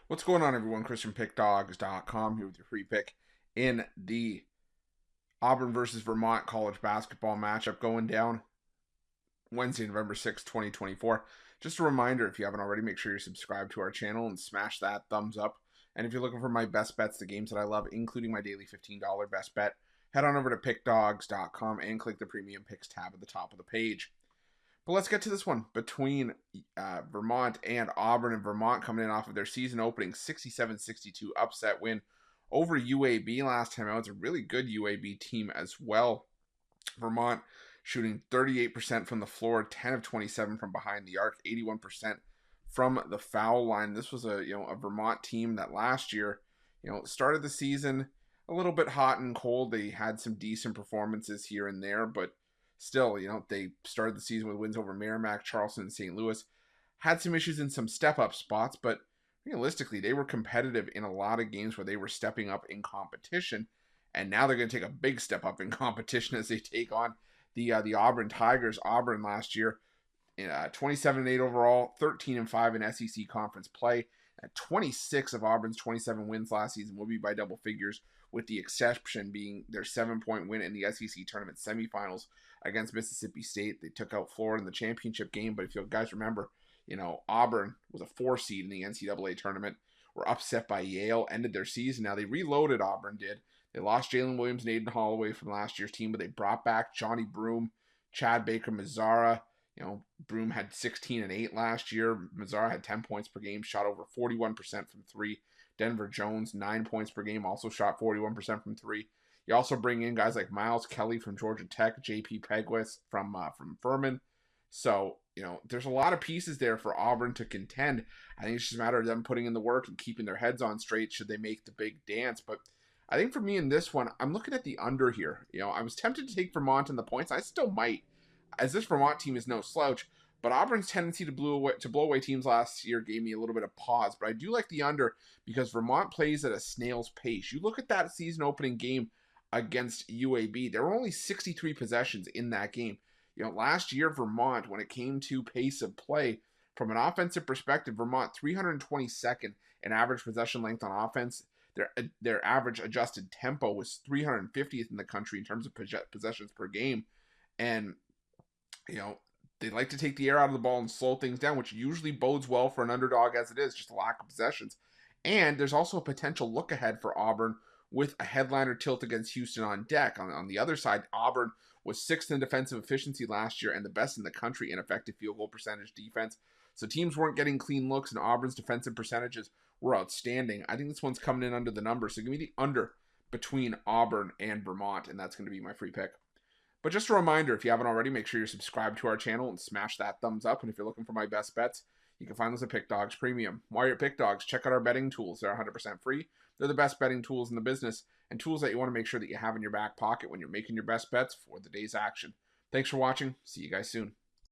What's going on, everyone? Chris from Pickdawgz.com here with your free pick in the Auburn versus Vermont college basketball matchup going down Wednesday, November 6th, 2024. Just a reminder, if you haven't already, make sure you're subscribed to our channel and smash that thumbs up. And if you're looking for my best bets, the games that I love, including my daily $15 best bet, head on over to Pickdawgz.com and click the Premium Picks tab at the top of the page. But let's get to this one between Vermont and Auburn. And Vermont coming in off of their season opening 67-62 upset win over UAB last time out. It's a really good UAB team as well. Vermont shooting 38% from the floor, 10 of 27 from behind the arc, 81% from the foul line. This was a Vermont team that last year, started the season a little bit hot and cold. They had some decent performances here and there, but still, they started the season with wins over Merrimack, Charleston, and St. Louis. Had some issues in some step-up spots, but realistically, they were competitive in a lot of games where they were stepping up in competition. And now they're going to take a big step up in competition as they take on the Auburn Tigers. Auburn last year, 27-8 overall, 13-5 in SEC conference play. 26 of Auburn's 27 wins last season will be by double figures, with the exception being their 7-point win in the SEC tournament semifinals against Mississippi State. They took out Florida in the championship game, but if you guys remember, Auburn was a 4 seed in the NCAA tournament, were upset by Yale, ended their season. Now they reloaded, Auburn did. They lost Jalen Williams and Aiden Holloway from last year's team, but they brought back Johnny Broome, Chad Baker-Mazara. Broome had 16 and 8 last year. Mazara had 10 points per game, shot over 41% from 3. Denver Jones, 9 points per game, also shot 41% from 3. You also bring in guys like Miles Kelly from Georgia Tech, J.P. Pegwis from Furman. So, there's a lot of pieces there for Auburn to contend. I think it's just a matter of them putting in the work and keeping their heads on straight should they make the big dance. But I think for me in this one, I'm looking at the under here. I was tempted to take Vermont in the points. I still might, as this Vermont team is no slouch. But Auburn's tendency to blow away teams last year gave me a little bit of pause. But I do like the under because Vermont plays at a snail's pace. You look at that season opening game against UAB, there were only 63 possessions in that game. Last year, Vermont, when it came to pace of play, from an offensive perspective, Vermont 322nd in average possession length on offense. Their average adjusted tempo was 350th in the country in terms of possessions per game. And, they like to take the air out of the ball and slow things down, which usually bodes well for an underdog as it is, just a lack of possessions. And there's also a potential look ahead for Auburn with a headliner tilt against Houston on deck. On the other side, Auburn was 6th in defensive efficiency last year and the best in the country in effective field goal percentage defense. So teams weren't getting clean looks, and Auburn's defensive percentages were outstanding. I think this one's coming in under the number, so give me the under between Auburn and Vermont, and that's going to be my free pick. But just a reminder, if you haven't already, make sure you're subscribed to our channel and smash that thumbs up. And if you're looking for my best bets, you can find those at Pick Dawgz Premium. While you're at Pick Dawgz, check out our betting tools. They're 100% free. They're the best betting tools in the business and tools that you want to make sure that you have in your back pocket when you're making your best bets for the day's action. Thanks for watching. See you guys soon.